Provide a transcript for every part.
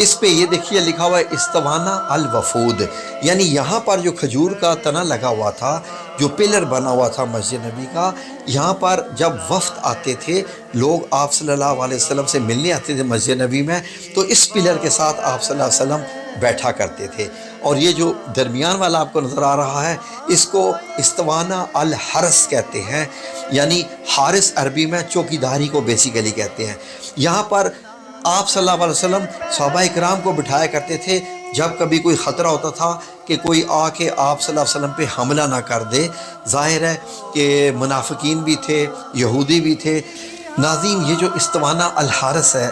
اس پہ یہ دیکھیے لکھا ہوا ہے استوانا الوفود، یعنی یہاں پر جو کھجور کا تنا لگا ہوا تھا، جو پلر بنا ہوا تھا مسجد نبی کا، یہاں پر جب وفد آتے تھے، لوگ آپ صلی اللہ علیہ وسلم سے ملنے آتے تھے مسجد نبی میں، تو اس پلر کے ساتھ آپ صلی اللہ علیہ وسلم بیٹھا کرتے تھے۔ اور یہ جو درمیان والا آپ کو نظر آ رہا ہے، اس کو استوانا الحرس کہتے ہیں، یعنی حارس عربی میں چوکیداری کو بیسیکلی کہتے ہیں۔ یہاں پر آپ صلی اللہ علیہ وسلم صحابہ کرام کو بٹھایا کرتے تھے، جب کبھی کوئی خطرہ ہوتا تھا کہ کوئی آ کے آپ صلی اللہ علیہ وسلم پہ حملہ نہ کر دے۔ ظاہر ہے کہ منافقین بھی تھے، یہودی بھی تھے۔ ناظرین، یہ جو استوانا الحارس ہے،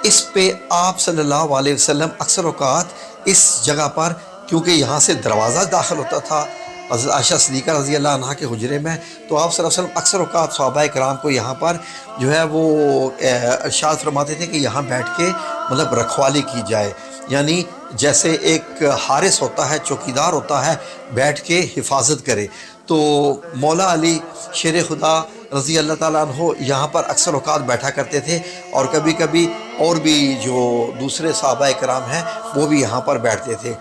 اس پہ آپ صلی اللہ علیہ وسلم اکثر اوقات اس جگہ پر، کیونکہ یہاں سے دروازہ داخل ہوتا تھا حضرت عائشہ صدیقہ رضی اللہ عنہا کے حجرے میں، تو آپ صلی اللہ علیہ وسلم اکثر اوقات صحابہ کرام کو یہاں پر جو ہے وہ ارشاد فرماتے تھے کہ یہاں بیٹھ کے مطلب رکھوالی کی جائے، یعنی جیسے ایک حارس ہوتا ہے، چوکیدار ہوتا ہے، بیٹھ کے حفاظت کرے۔ تو مولا علی شیر خدا رضی اللہ تعالیٰ عنہ یہاں پر اکثر اوقات بیٹھا کرتے تھے، اور کبھی کبھی اور بھی جو دوسرے صحابہ کرام ہیں وہ بھی یہاں پر بیٹھتے تھے۔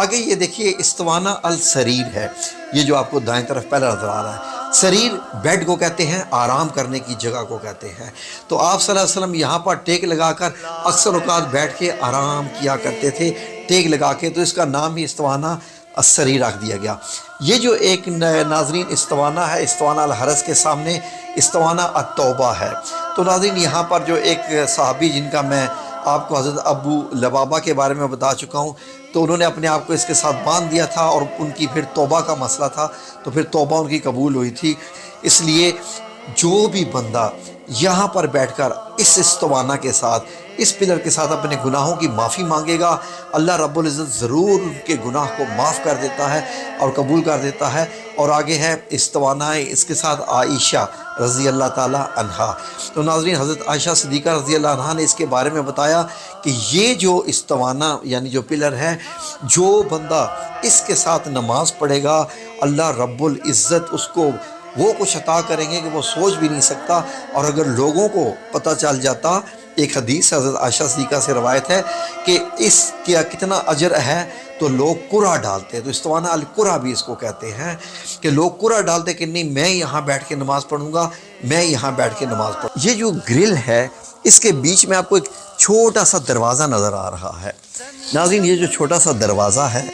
آگے یہ دیکھیے استوانا السریر ہے، یہ جو آپ کو دائیں طرف پہلا نظر آ رہا ہے۔ سریر بیڈ کو کہتے ہیں، آرام کرنے کی جگہ کو کہتے ہیں۔ تو آپ صلی اللہ علیہ وسلم یہاں پر ٹیک لگا کر اکثر اوقات بیٹھ کے آرام کیا کرتے تھے، ٹیک لگا کے، تو اس کا نام ہی استوانا السریر رکھ دیا گیا۔ یہ جو ایک ناظرین استوانا ہے، استوانا الحرس کے سامنے استوانا التوبہ ہے۔ تو ناظرین، یہاں پر جو ایک صحابی جن کا میں آپ کو حضرت ابو لبابہ کے بارے میں بتا چکا ہوں، تو انہوں نے اپنے آپ کو اس کے ساتھ باندھ دیا تھا، اور ان کی پھر توبہ کا مسئلہ تھا، تو پھر توبہ ان کی قبول ہوئی تھی۔ اس لیے جو بھی بندہ یہاں پر بیٹھ کر اس استوانا کے ساتھ، اس پلر کے ساتھ اپنے گناہوں کی معافی مانگے گا، اللہ رب العزت ضرور ان کے گناہ کو معاف کر دیتا ہے اور قبول کر دیتا ہے۔ اور آگے ہے استوانا ہے اس کے ساتھ عائشہ رضی اللہ تعالیٰ عنہا۔ تو ناظرین، حضرت عائشہ صدیقہ رضی اللہ عنہا نے اس کے بارے میں بتایا کہ یہ جو استوانا یعنی جو پلر ہے، جو بندہ اس کے ساتھ نماز پڑھے گا، اللہ رب العزت اس کو وہ کچھ عطا کریں گے کہ وہ سوچ بھی نہیں سکتا۔ اور اگر لوگوں کو پتہ چل جاتا، ایک حدیث حضرت عائشہ صدیقہ سے روایت ہے کہ اس کا کتنا اجر ہے، تو لوگ قرعہ ڈالتے ہیں۔ تو استوانا القرعہ بھی اس کو کہتے ہیں کہ لوگ قرعہ ڈالتے کہ نہیں، میں یہاں بیٹھ کے نماز پڑھوں گا، میں یہاں بیٹھ کے نماز پڑھوں۔ یہ جو گرل ہے، اس کے بیچ میں آپ کو ایک چھوٹا سا دروازہ نظر آ رہا ہے۔ ناظرین، یہ جو چھوٹا سا دروازہ ہے،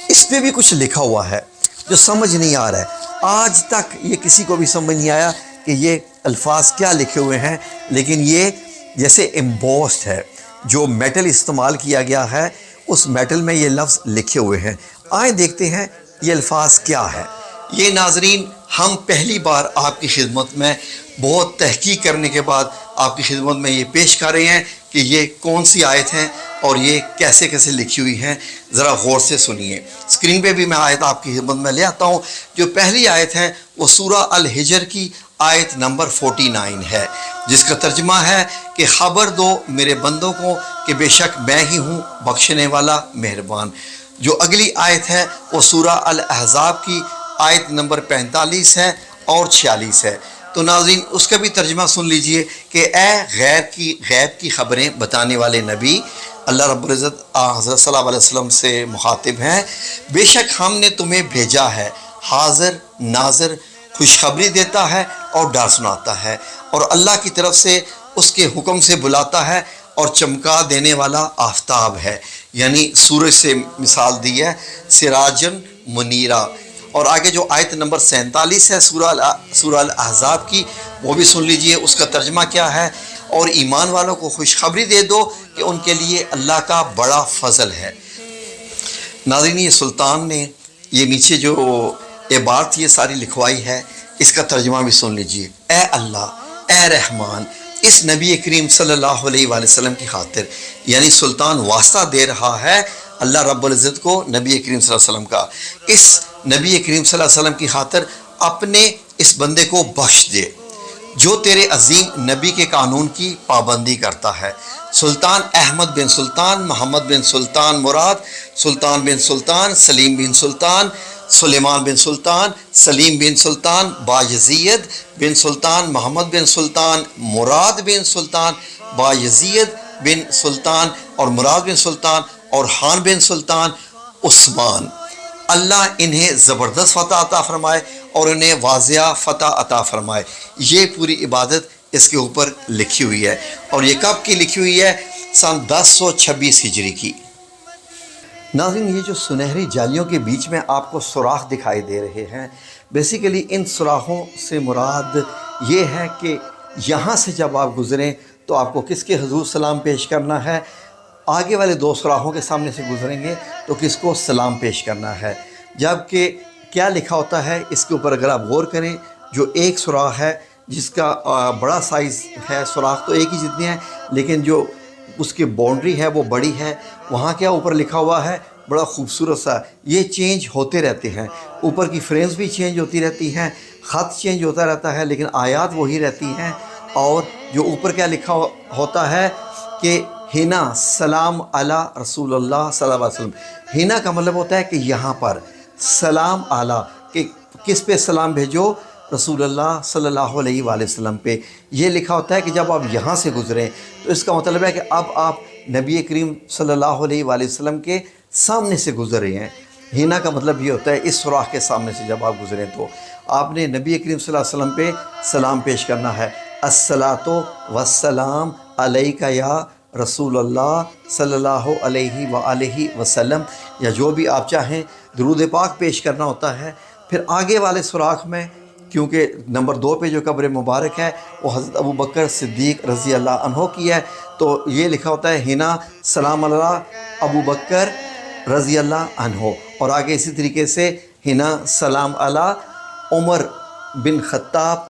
اس پہ بھی کچھ لکھا ہوا ہے جو سمجھ نہیں آ رہا ہے۔ آج تک یہ کسی کو بھی سمجھ نہیں آیا کہ یہ الفاظ کیا لکھے ہوئے ہیں، لیکن یہ جیسے امبوسڈ ہے، جو میٹل استعمال کیا گیا ہے، اس میٹل میں یہ لفظ لکھے ہوئے ہیں۔ آئیں دیکھتے ہیں یہ الفاظ کیا ہے۔ یہ ناظرین، ہم پہلی بار آپ کی خدمت میں بہت تحقیق کرنے کے بعد آپ کی خدمت میں یہ پیش کر رہے ہیں کہ یہ کون سی آیت ہیں اور یہ کیسے کیسے لکھی ہوئی ہیں، ذرا غور سے سنیے۔ اسکرین پہ بھی میں آیت آپ کی خدمت میں لے آتا ہوں۔ جو پہلی آیت ہے وہ سورہ الحجر کی آیت نمبر 49 ہے، جس کا ترجمہ ہے کہ خبر دو میرے بندوں کو کہ بے شک میں ہی ہوں بخشنے والا مہربان۔ جو اگلی آیت ہے وہ سورہ الاحزاب کی آیت نمبر 45 ہے اور 46 ہے۔ تو ناظرین، اس کا بھی ترجمہ سن لیجئے کہ اے غیب کی خبریں بتانے والے نبی، اللہ رب العزت حضرت صلی اللہ علیہ وسلم سے مخاطب ہیں، بے شک ہم نے تمہیں بھیجا ہے حاضر ناظر، خوشخبری دیتا ہے اور ڈر سناتا ہے، اور اللہ کی طرف سے اس کے حکم سے بلاتا ہے، اور چمکا دینے والا آفتاب ہے، یعنی سورج سے مثال دی ہے، سراجن منیرہ۔ اور آگے جو آیت نمبر 47 ہے سورہ الاحزاب کی، وہ بھی سن لیجئے اس کا ترجمہ کیا ہے۔ اور ایمان والوں کو خوشخبری دے دو کہ ان کے لیے اللہ کا بڑا فضل ہے۔ ناظرین، یہ سلطان نے یہ نیچے جو عبارت یہ ساری لکھوائی ہے، اس کا ترجمہ بھی سن لیجئے۔ اے اللہ، اے رحمان، اس نبی کریم صلی اللہ علیہ وآلہ وسلم کی خاطر، یعنی سلطان واسطہ دے رہا ہے اللہ رب العزت کو نبی کریم صلی اللہ علیہ وسلم کا، اس نبی کریم صلی اللہ علیہ وسلم کی خاطر اپنے اس بندے کو بخش دے جو تیرے عظیم نبی کے قانون کی پابندی کرتا ہے۔ سلطان احمد بن سلطان، محمد بن سلطان مراد، سلطان بن سلطان، سلیم بن سلطان، سلیمان بن سلطان، سلیم بن سلطان، بایزید بن سلطان، محمد بن سلطان، مراد بن سلطان، بایزید بن سلطان اور مراد بن سلطان اور حان بن سلطان عثمان، اللہ انہیں زبردست فتح عطا فرمائے اور انہیں واضح فتح عطا فرمائے۔ یہ پوری عبادت اس کے اوپر لکھی ہوئی ہے، اور یہ کب کی لکھی ہوئی ہے؟ سن 1026 ہجری کی۔ ناظرین، یہ جو سنہری جالیوں کے بیچ میں آپ کو سوراخ دکھائی دے رہے ہیں، بیسیکلی ان سوراخوں سے مراد یہ ہے کہ یہاں سے جب آپ گزریں تو آپ کو کس کے حضور سلام پیش کرنا ہے، آگے والے دو سوراخوں کے سامنے سے گزریں گے تو کس کو سلام پیش کرنا ہے۔ جبکہ کیا لکھا ہوتا ہے اس کے اوپر اگر آپ غور کریں، جو ایک سوراخ ہے جس کا بڑا سائز ہے، سوراخ تو ایک ہی جتنی ہے لیکن جو اس کی باؤنڈری ہے وہ بڑی ہے، وہاں کیا اوپر لکھا ہوا ہے، بڑا خوبصورت سا، یہ چینج ہوتے رہتے ہیں، اوپر کی فریمز بھی چینج ہوتی رہتی ہیں، خط چینج ہوتا رہتا ہے لیکن آیات وہی رہتی ہیں۔ اور جو اوپر کیا لکھا ہوتا ہے کہ ہنا سلام علی رسول اللہ صلی اللہ علیہ وسلم، ہنا کا مطلب ہوتا ہے کہ یہاں پر، سلام علی کہ کس پہ سلام بھیجو، رسول اللہ صلی اللہ علیہ وآلہ وسلم پہ۔ یہ لکھا ہوتا ہے کہ جب آپ یہاں سے گزریں تو اس کا مطلب ہے کہ اب آپ نبی کریم صلی اللہ علیہ وآلہ وسلم کے سامنے سے گزر رہے ہیں۔ ہینا کا مطلب یہ ہوتا ہے اس سوراخ کے سامنے سے جب آپ گزریں تو آپ نے نبی کریم صلی اللہ علیہ وسلم پہ سلام پیش کرنا ہے، الصلاۃ والسلام علیک یا رسول اللہ صلی اللہ علیہ وآلہ وسلم، یا جو بھی آپ چاہیں درود پاک پیش کرنا ہوتا ہے۔ پھر آگے والے سوراخ میں کیونکہ نمبر 2 پہ جو قبر مبارک ہے وہ حضرت ابو بکر صدیق رضی اللہ عنہ کی ہے، تو یہ لکھا ہوتا ہے ہنا سلام علی ابو بکر رضی اللہ عنہ، اور آگے اسی طریقے سے ہنا سلام علی عمر بن خطاب